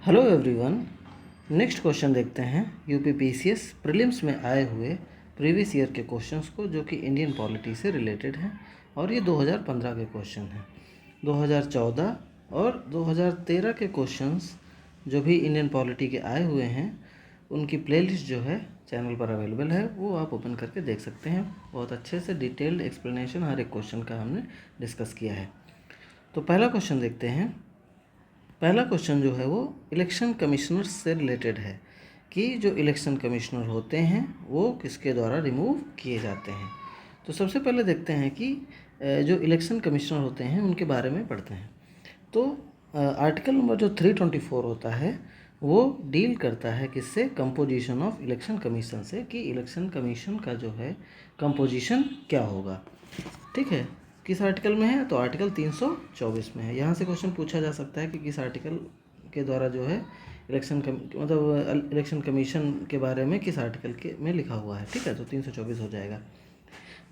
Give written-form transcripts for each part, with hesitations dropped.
Hello everyone. Next question देखते हैं UPPCS prelims में आए हुए प्रीवियस ईयर के क्वेश्चंस को, जो कि इंडियन पॉलिटी से रिलेटेड हैं और ये 2015 के क्वेश्चन हैं। 2014 और 2013 के क्वेश्चंस जो भी इंडियन पॉलिटी के आए हुए हैं उनकी प्लेलिस्ट जो है चैनल पर अवेलेबल है, वो आप ओपन करके देख सकते हैं। बहुत अच्छे से डिटेल्ड एक्सप्लेनेशन हर एक क्वेश्चन का हमने डिस्कस किया है। तो पहला क्वेश्चन देखते हैं। पहला क्वेश्चन जो है वो इलेक्शन कमिश्नर से रिलेटेड है कि जो इलेक्शन कमिश्नर होते हैं वो किसके द्वारा रिमूव किए जाते हैं। तो सबसे पहले देखते हैं कि जो इलेक्शन कमिश्नर होते हैं उनके बारे में पढ़ते हैं। तो आर्टिकल नंबर जो 324 होता है वो डील करता है किससे, कंपोजिशन ऑफ इलेक्शन कमीशन से, कि इलेक्शन कमीशन का जो है कंपोजिशन क्या होगा। ठीक है, किस आर्टिकल में है, तो आर्टिकल 324 में है। यहाँ से क्वेश्चन पूछा जा सकता है कि किस आर्टिकल के द्वारा जो है इलेक्शन कमीशन के बारे में किस आर्टिकल के में लिखा हुआ है। ठीक है, तो 324 हो जाएगा।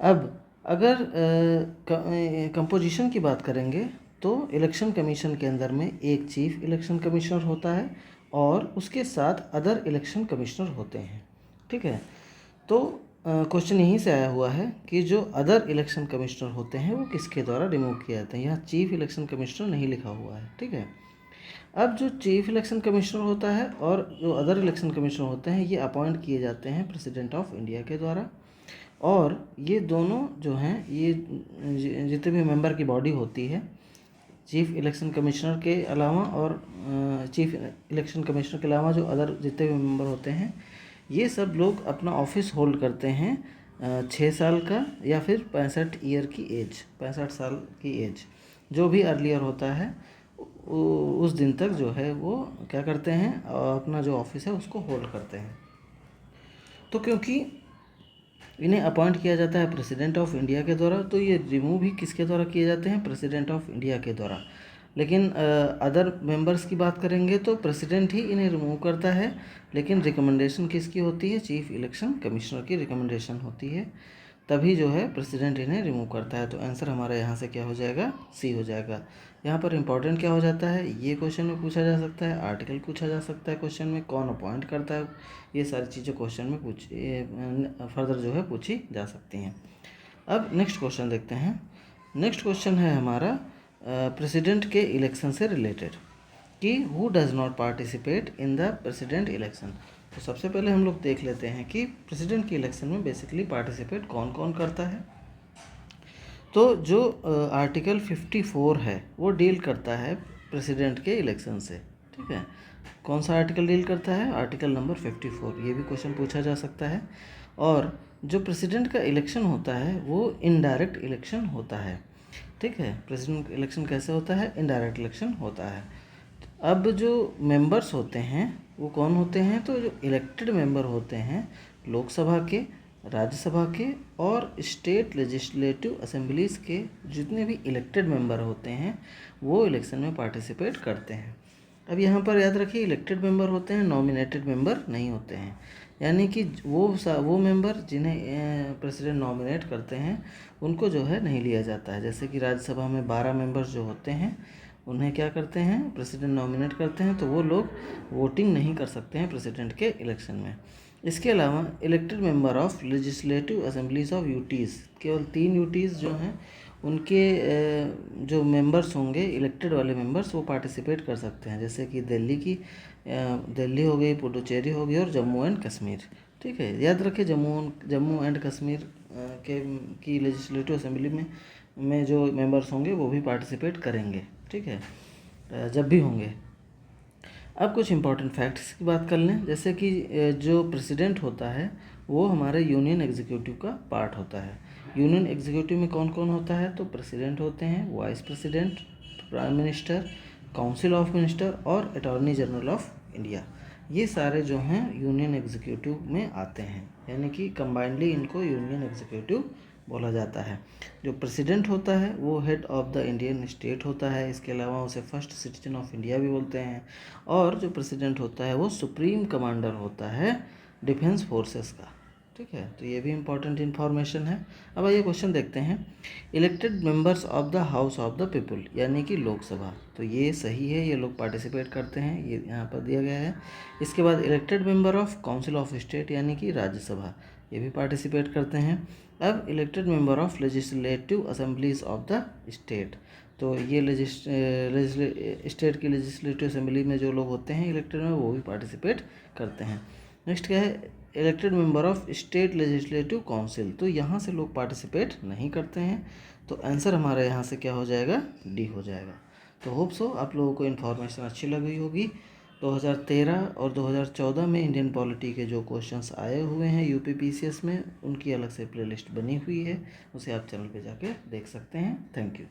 अब अगर कंपोजिशन की बात करेंगे तो इलेक्शन कमीशन के अंदर में एक चीफ इलेक्शन कमिश्नर होता है और उसके साथ अदर इलेक्शन कमिश्नर होते हैं। ठीक है, तो क्वेश्चन यहीं से आया हुआ है कि जो अदर इलेक्शन कमिश्नर होते हैं वो किसके द्वारा रिमूव किए जाते हैं। यहाँ चीफ इलेक्शन कमिश्नर नहीं लिखा हुआ है। ठीक है, अब जो चीफ इलेक्शन कमिश्नर होता है और जो अदर इलेक्शन कमिश्नर होते हैं ये अपॉइंट किए जाते हैं प्रेसिडेंट ऑफ इंडिया के द्वारा। और ये दोनों जो हैं ये जितने भी मेंबर की बॉडी होती है, चीफ इलेक्शन कमिश्नर के अलावा और चीफ इलेक्शन कमिश्नर के अलावा जो अदर जितने भी मेंबर होते हैं, ये सब लोग अपना ऑफिस होल्ड करते हैं 6 साल का या फिर 65 ईयर की एज, 65 साल की एज जो भी अर्लियर होता है उस दिन तक जो है वो क्या करते हैं, अपना जो ऑफिस है उसको होल्ड करते हैं। तो क्योंकि इन्हें अपॉइंट किया जाता है प्रेसिडेंट ऑफ इंडिया के द्वारा, तो ये रिमूव भी किसके द्वारा किए जाते हैं, प्रेसिडेंट ऑफ इंडिया के द्वारा। लेकिन अदर मेंबर्स की बात करेंगे तो प्रेसिडेंट ही इन्हें रिमूव करता है, लेकिन रिकमेंडेशन किसकी होती है, चीफ इलेक्शन कमिश्नर की रिकमेंडेशन होती है, तभी जो है प्रेसिडेंट इन्हें रिमूव करता है। तो आंसर हमारा यहाँ से क्या हो जाएगा, सी हो जाएगा। यहाँ पर इंपॉर्टेंट क्या हो जाता है, ये क्वेश्चन में पूछा जा सकता है, आर्टिकल पूछा जा सकता है क्वेश्चन में, कौन अपॉइंट करता है, ये सारी चीज़ें क्वेश्चन में फर्दर जो है पूछी जा सकती हैं। अब नेक्स्ट क्वेश्चन देखते हैं। नेक्स्ट क्वेश्चन है हमारा प्रेसिडेंट के इलेक्शन से रिलेटेड कि who does not participate in the president election. तो सबसे पहले हम लोग देख लेते हैं कि प्रेसिडेंट के इलेक्शन में बेसिकली पार्टिसिपेट कौन कौन करता है। तो जो आर्टिकल 54 है वो डील करता है प्रेसिडेंट के इलेक्शन से। ठीक है, कौन सा आर्टिकल डील करता है, आर्टिकल नंबर 54। ये भी क्वेश्चन पूछा जा सकता है। और जो प्रेसिडेंट का इलेक्शन होता है वो इनडायरेक्ट इलेक्शन होता है। ठीक है, प्रेसिडेंट इलेक्शन कैसे होता है, इनडायरेक्ट इलेक्शन होता है। अब जो मेंबर्स होते हैं वो कौन होते हैं, तो जो इलेक्टेड मेंबर होते हैं लोकसभा के, राज्यसभा के और स्टेट लेजिस्लेटिव असेंबलीज़ के जितने भी इलेक्टेड मेंबर होते हैं वो इलेक्शन में पार्टिसिपेट करते हैं। अब यहाँ पर याद रखिए इलेक्टेड मेंबर होते हैं, नॉमिनेटेड मेंबर नहीं होते हैं। यानी कि वो मेंबर जिन्हें प्रेसिडेंट नॉमिनेट करते हैं उनको जो है नहीं लिया जाता है। जैसे कि राज्यसभा में 12 मेंबर्स जो होते हैं उन्हें क्या करते हैं, प्रेसिडेंट नॉमिनेट करते हैं, तो वो लोग वोटिंग नहीं कर सकते हैं प्रेसिडेंट के इलेक्शन में। इसके अलावा elected member of legislative assemblies of UTs, केवल 3 यूटीज़ जो हैं उनके जो मेंबर्स होंगे इलेक्टेड वाले मेंबर्स वो पार्टिसिपेट कर सकते हैं। जैसे कि दिल्ली हो गई, पुडुचेरी हो गई और जम्मू एंड कश्मीर। ठीक है, याद रखें जम्मू एंड कश्मीर की लेजिस्लेटिव असेंबली में जो मेंबर्स होंगे वो भी पार्टिसिपेट करेंगे। ठीक है, जब भी होंगे। अब कुछ इंपॉर्टेंट फैक्ट्स की बात कर लें। जैसे कि जो प्रेसिडेंट होता है वो हमारे यूनियन एग्जीक्यूटिव का पार्ट होता है। यूनियन एग्जीक्यूटिव में कौन कौन होता है, तो प्रेसिडेंट होते हैं, vice president, prime minister, council of minister और अटॉर्नी जनरल ऑफ इंडिया। ये सारे जो हैं यूनियन एग्जीक्यूटिव में आते हैं, यानी कि कंबाइंडली इनको यूनियन एग्जीक्यूटिव बोला जाता है। जो प्रेसिडेंट होता है वो head of the Indian state होता है। इसके अलावा उसे फर्स्ट सिटीजन ऑफ इंडिया भी बोलते हैं। और जो प्रेसिडेंट होता है वो सुप्रीम कमांडर होता है डिफेंस फोर्सेस का। ठीक है, तो ये भी इम्पोर्टेंट इन्फॉर्मेशन है। अब आइए क्वेश्चन देखते हैं। Elected members of the house of the people, यानी कि लोकसभा, तो ये सही है, ये लोग पार्टिसिपेट करते हैं, ये यहाँ पर दिया गया है। इसके बाद elected member of council of state, यानी कि राज्यसभा, ये भी पार्टिसिपेट करते हैं। अब elected member of legislative assemblies of the state, तो ये स्टेट की लेजिस्लेटिव असेंबली में जो लोग होते हैं इलेक्टेड में, वो भी पार्टिसिपेट करते हैं। नेक्स्ट क्या है, elected member of state legislative council, तो यहाँ से लोग पार्टिसिपेट नहीं करते हैं, तो आंसर हमारा यहाँ से क्या हो जाएगा, डी हो जाएगा। तो होप सो आप लोगों को इन्फॉर्मेशन अच्छी लगी होगी। 2013 और 2014 में इंडियन पॉलिटी के जो क्वेश्चंस आए हुए हैं यूपीपीसीएस में, उनकी अलग से प्लेलिस्ट बनी हुई है, उसे आप चैनल पे जाके देख सकते हैं। Thank you.